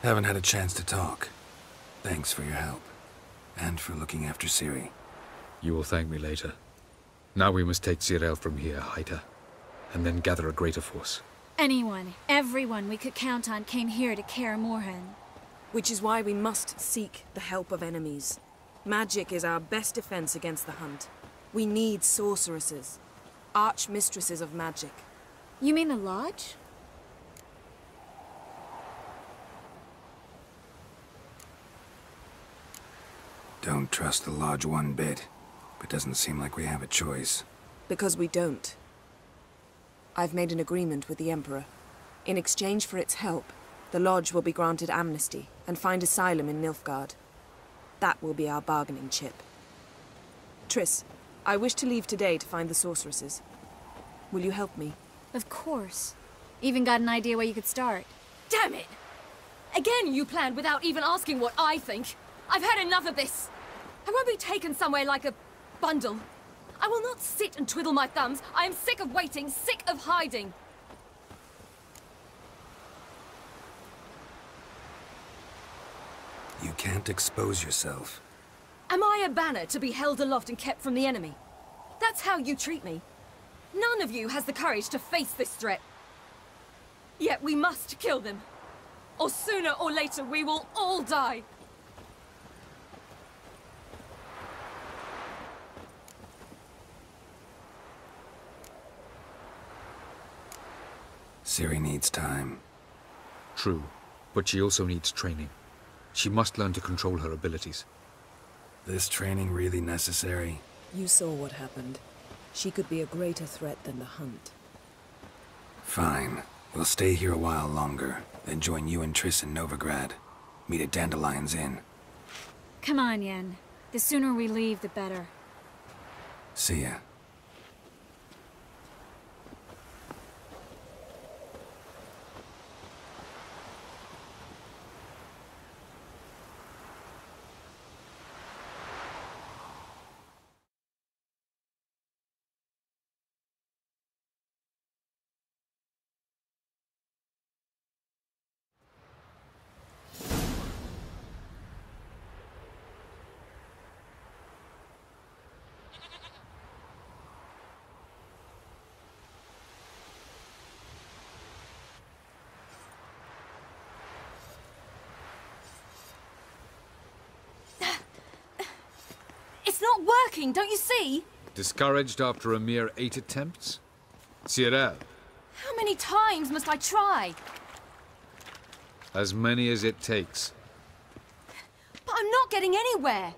Haven't had a chance to talk. Thanks for your help. And for looking after Ciri. You will thank me later. Now we must take Ciri from here, hide her, and then gather a greater force. Anyone, everyone we could count on came here to Kaer Morhen. Which is why we must seek the help of enemies. Magic is our best defense against the hunt. We need sorceresses. Archmistresses of magic. You mean the Lodge? Don't trust the Lodge one bit, but doesn't seem like we have a choice. Because we don't. I've made an agreement with the Emperor. In exchange for its help, the Lodge will be granted amnesty and find asylum in Nilfgaard. That will be our bargaining chip. Triss, I wish to leave today to find the sorceresses. Will you help me? Of course. Even got an idea where you could start. Damn it! Again you planned without even asking what I think. I've had enough of this. I won't be taken somewhere like a bundle. I will not sit and twiddle my thumbs. I am sick of waiting, sick of hiding. You can't expose yourself. Am I a banner to be held aloft and kept from the enemy? That's how you treat me. None of you has the courage to face this threat. Yet we must kill them. Or sooner or later we will all die. Ciri needs time. True, but she also needs training. She must learn to control her abilities. This training really necessary? You saw what happened. She could be a greater threat than the hunt. Fine. We'll stay here a while longer, then join you and Triss in Novigrad. Meet at Dandelion's Inn. Come on, Yen. The sooner we leave, the better. See ya. It's not working, don't you see? Discouraged after a mere 8 attempts? Ciri, How many times must I try? as many as it takes. But I'm not getting anywhere.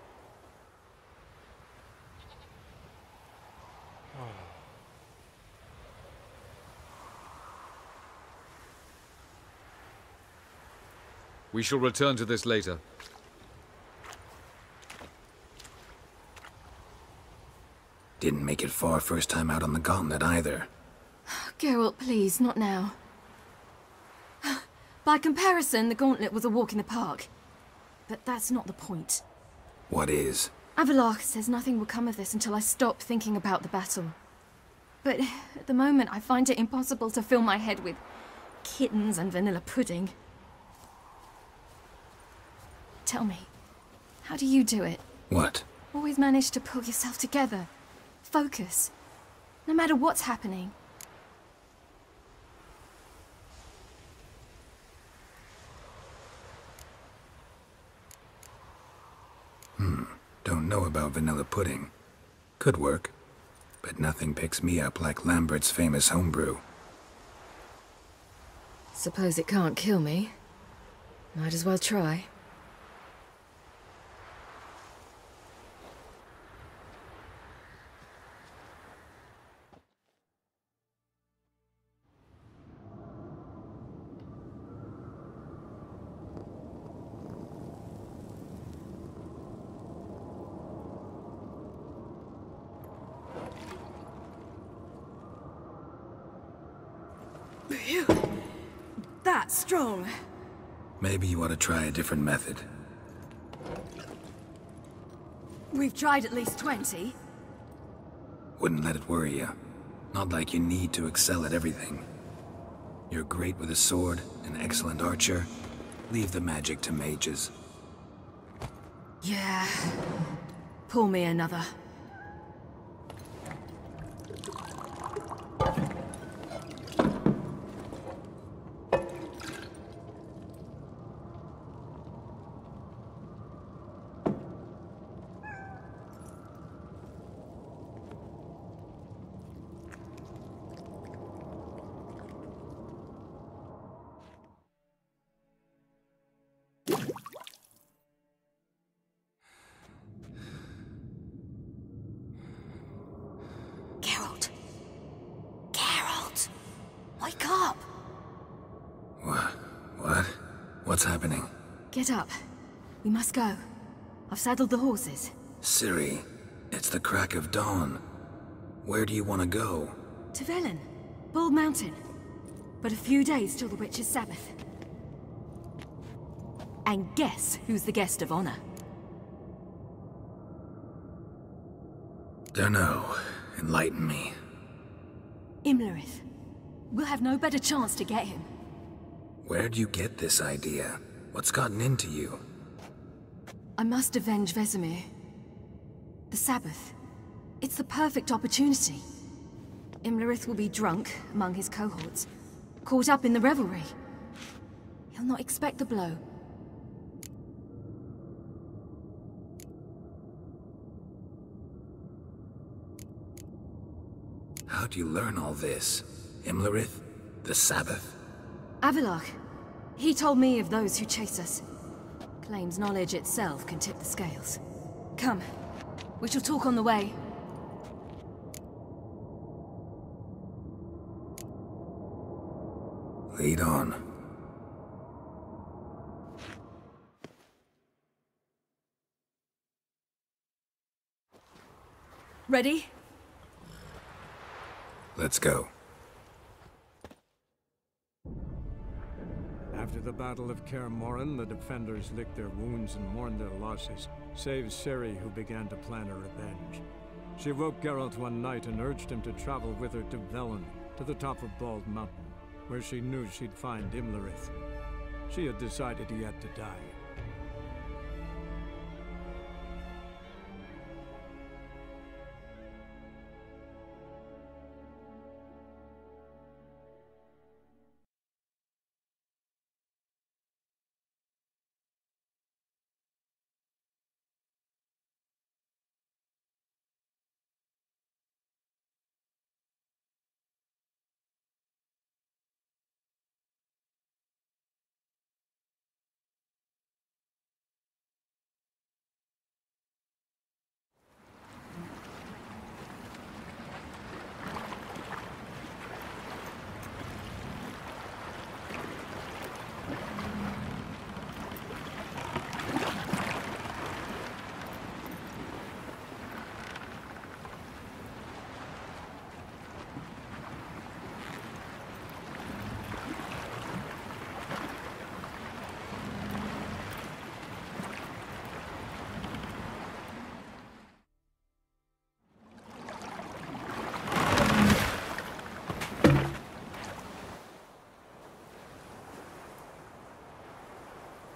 We shall return to this later. Didn't make it far first time out on the gauntlet either. Geralt, please, not now. By comparison, the gauntlet was a walk in the park. But that's not the point. What is? Avallac'h says nothing will come of this until I stop thinking about the battle. But at the moment, I find it impossible to fill my head with kittens and vanilla pudding. Tell me, how do you do it? What? Always manage to pull yourself together. Focus. No matter what's happening. Don't know about vanilla pudding. Could work. But nothing picks me up like Lambert's famous homebrew. Suppose it can't kill me. Might as well try. That's strong. Maybe you ought to try a different method. We've tried at least 20. Wouldn't let it worry you. Not like you need to excel at everything. You're great with a sword, an excellent archer. Leave the magic to mages. Yeah. Pour me another. Wake up! What? What's happening? Get up. We must go. I've saddled the horses. Ciri, it's the crack of dawn. Where do you want to go? To Velen. Bald Mountain. But a few days till the Witch's Sabbath. And guess who's the guest of honor? Dunno. Enlighten me. Imlerith. We'll have no better chance to get him. Where'd you get this idea? What's gotten into you? I must avenge Vesemir. The Sabbath. It's the perfect opportunity. Imlerith will be drunk among his cohorts, caught up in the revelry. He'll not expect the blow. How'd you learn all this? Imlerith? The Sabbath? Avalok. He told me of those who chase us. Claims knowledge itself can tip the scales. Come. We shall talk on the way. Lead on. Ready? Let's go. After the Battle of Kaer Morhen, the defenders licked their wounds and mourned their losses, save Ciri, who began to plan her revenge. She woke Geralt one night and urged him to travel with her to Velen, to the top of Bald Mountain, where she knew she'd find Imlerith. She had decided he had to die.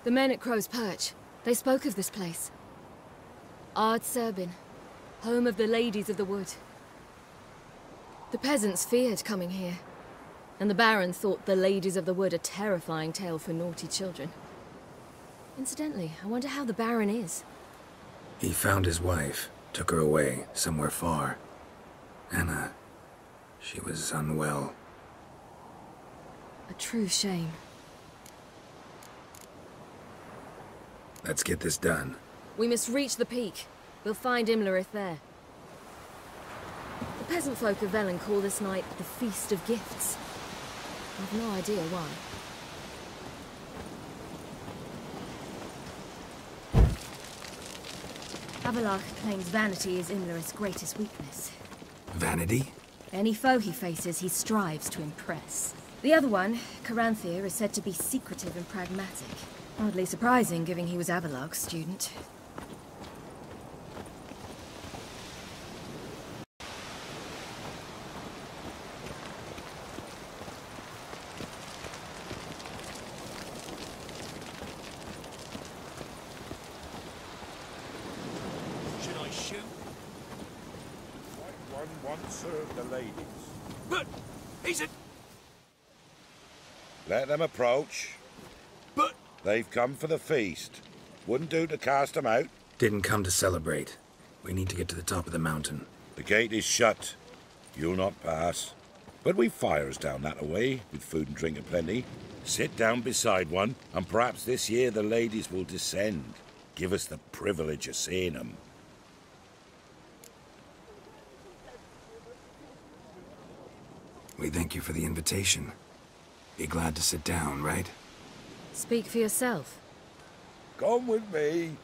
The men at Crow's Perch, they spoke of this place. Ard Serbin, home of the Ladies of the Wood. The peasants feared coming here, and the Baron thought the Ladies of the Wood a terrifying tale for naughty children. Incidentally, I wonder how the Baron is. He found his wife, took her away, somewhere far. Anna, she was unwell. A true shame. Let's get this done. We must reach the peak. We'll find Imlerith there. The peasant folk of Velen call this night the Feast of Gifts. I've no idea why. Avalok claims vanity is Imlerith's greatest weakness. Vanity? Any foe he faces, he strives to impress. The other one, Caranthir, is said to be secretive and pragmatic. Hardly surprising, given he was Avalok's student. serve the ladies. But he's a... Let them approach. But... They've come for the feast. Wouldn't do to cast them out. Didn't come to celebrate. We need to get to the top of the mountain. The gate is shut. You'll not pass. But we've fires down that away, with food and drink aplenty. Sit down beside one, and perhaps this year the ladies will descend. Give us the privilege of seeing them. We thank you for the invitation. Be glad to sit down, right? Speak for yourself. Come with me.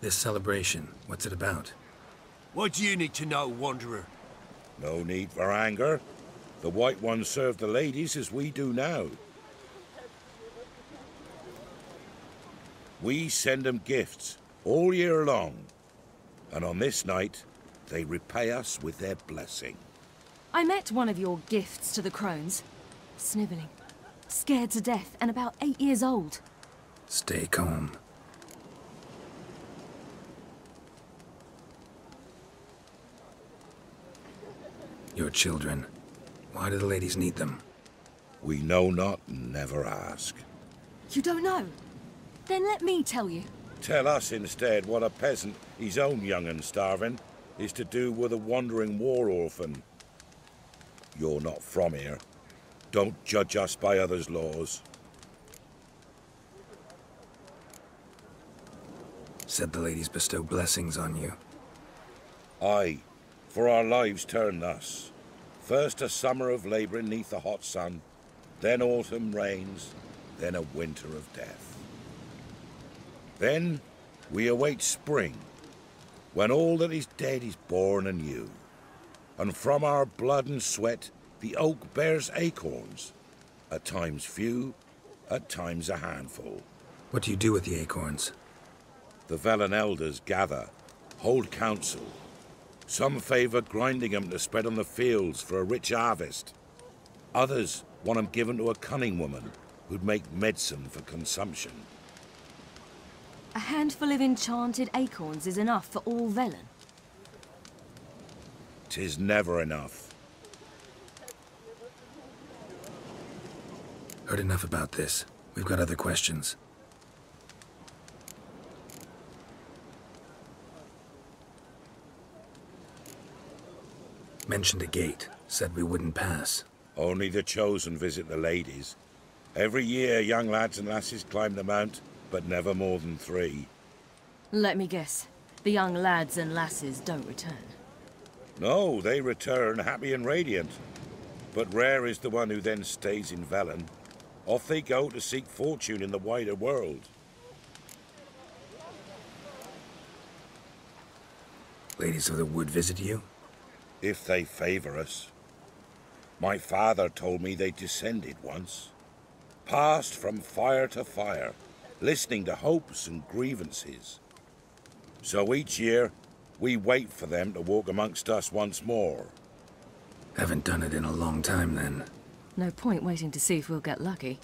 This celebration, what's it about? What do you need to know, Wanderer? No need for anger. The White Ones serve the ladies as we do now. We send them gifts all year long. And on this night, they repay us with their blessing. I met one of your gifts to the crones. Snivelling. Scared to death and about 8 years old. Stay calm. Your children. Why do the ladies need them? We know not and never ask. You don't know? Then let me tell you. Tell us instead what a peasant, his own young and starving, is to do with a wandering war orphan. You're not from here. Don't judge us by others' laws. Said the ladies bestow blessings on you. Aye, for our lives turn thus. First a summer of labouring neath the hot sun, then autumn rains, then a winter of death. Then we await spring, when all that is dead is born anew. And from our blood and sweat the oak bears acorns, at times few, at times a handful. What do you do with the acorns? The Velen elders gather, hold council. Some favour grinding them to spread on the fields for a rich harvest. Others want them given to a cunning woman who'd make medicine for consumption. A handful of enchanted acorns is enough for all Velen. 'Tis never enough. Heard enough about this. We've got other questions. Mentioned a gate. Said we wouldn't pass. Only the chosen visit the ladies. Every year young lads and lasses climb the mount, but never more than 3. Let me guess. The young lads and lasses don't return. No, they return happy and radiant. But rare is the one who then stays in Velen. Off they go to seek fortune in the wider world. Ladies of the wood visit you? If they favour us. My father told me they descended once. Passed from fire to fire, listening to hopes and grievances. So each year, we wait for them to walk amongst us once more. Haven't done it in a long time, then. No point waiting to see if we'll get lucky.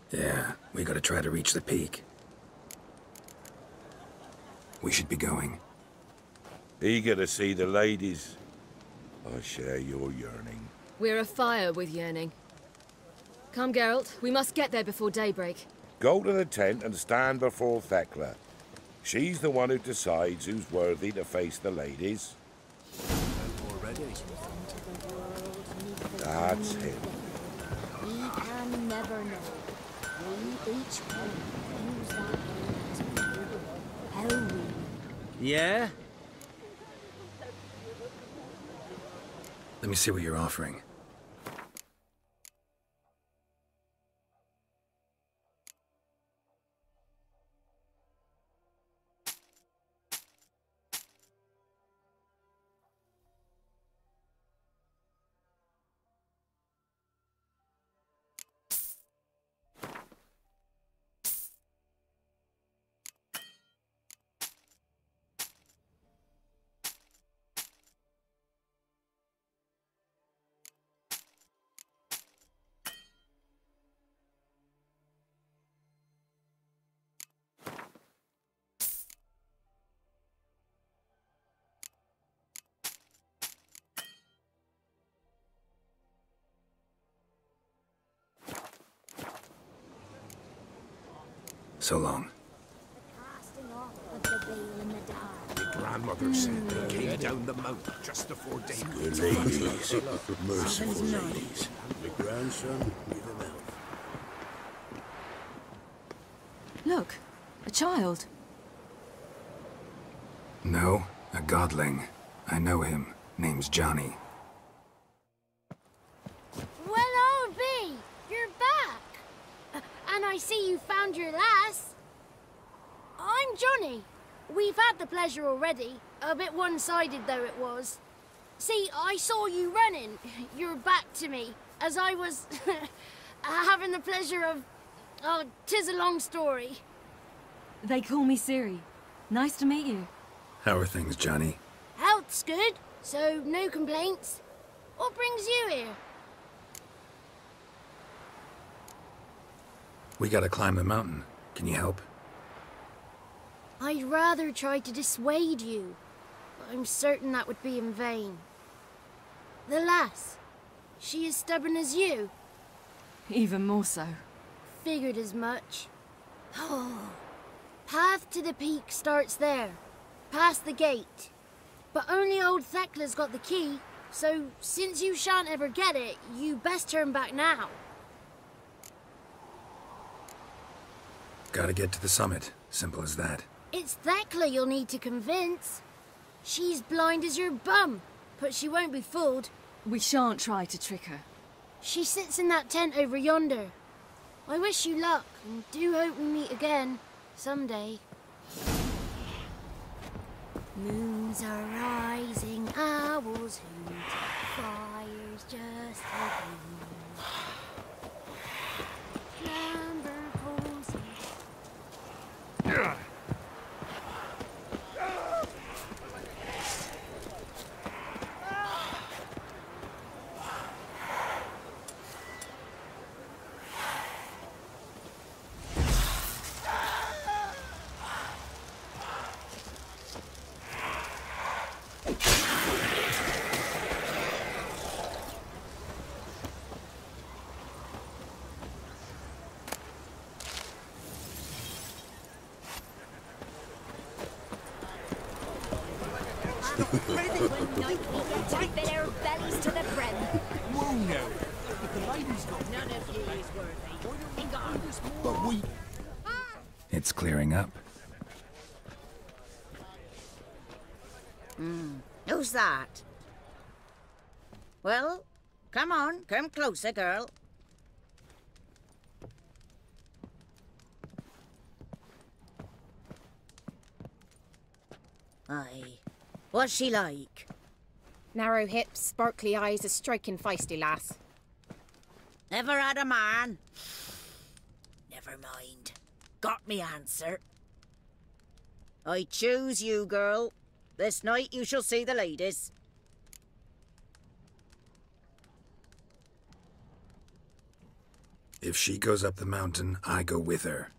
Yeah, we gotta try to reach the peak. We should be going. Eager to see the ladies. I share your yearning. We're afire with yearning. Come, Geralt. We must get there before daybreak. Go to the tent and stand before Thekla. She's the one who decides who's worthy to face the ladies. Already. That's him. We can never know. We each one use our hands. How we... Yeah? Let me see what you're offering. So long. Casting off of the veil in the dark. Grandmother said they came down the mountain just before daybreak. Ladies, merciful ladies. The grandson with an elf. Look, a child. No, a godling. I know him. Name's Johnny. Well, I'll be. You're back. And I see you found your lass. I'm Johnny. We've had the pleasure already. A bit one-sided though it was. See, I saw you running. Your back to me. As I was having the pleasure of... Oh, 'tis a long story. They call me Ciri. Nice to meet you. How are things, Johnny? Health's good, so no complaints. What brings you here? We gotta climb the mountain. Can you help? I'd rather try to dissuade you, but I'm certain that would be in vain. The lass, she as stubborn as you? Even more so. Figured as much. Oh. Path to the peak starts there, past the gate. But only old Thekla's got the key, so since you shan't ever get it, you best turn back now. Gotta get to the summit. Simple as that. It's Thekla you'll need to convince. She's blind as your bum, but she won't be fooled. We shan't try to trick her. She sits in that tent over yonder. I wish you luck, and do hope we meet again, someday. Moons are rising, owls hoot, fires just taking. Slumber cozy. One night we get to fill our bellies to the brim. Whoa now. But the lady's got None of you is worthy. Be gone. But we... It's clearing up. Who's that? Well, come on, come closer, girl. Aye. What's she like? Narrow hips, sparkly eyes, a striking feisty lass. Ever had a man? Never mind. Got me answer. I choose you, girl. This night you shall see the ladies. If she goes up the mountain, I go with her.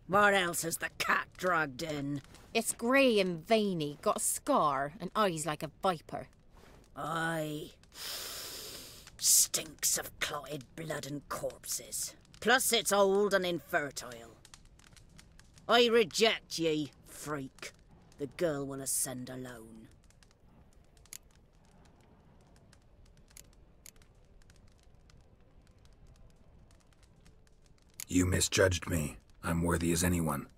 What else has the cat dragged in? It's grey and veiny, got a scar, and eyes like a viper. Aye. Stinks of clotted blood and corpses. Plus it's old and infertile. I reject ye, freak. The girl will ascend alone. You misjudged me. I'm worthy as anyone.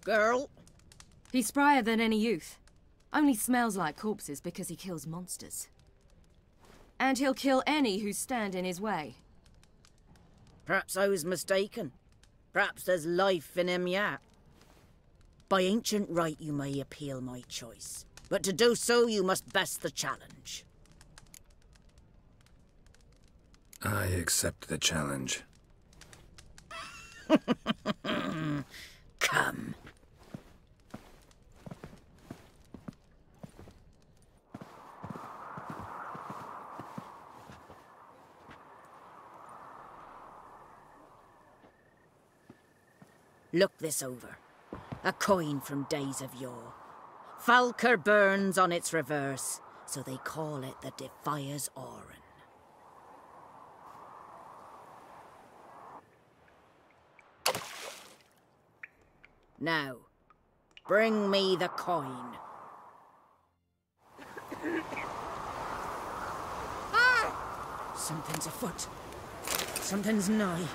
Girl? He's sprier than any youth. Only smells like corpses because he kills monsters. And he'll kill any who stand in his way. Perhaps I was mistaken. Perhaps there's life in him yet. By ancient right you may appeal my choice. But to do so you must best the challenge. I accept the challenge. Come. Look this over. A coin from days of yore. Falker burns on its reverse, so they call it the Defier's Oran. Now, bring me the coin. Something's afoot. Something's nigh.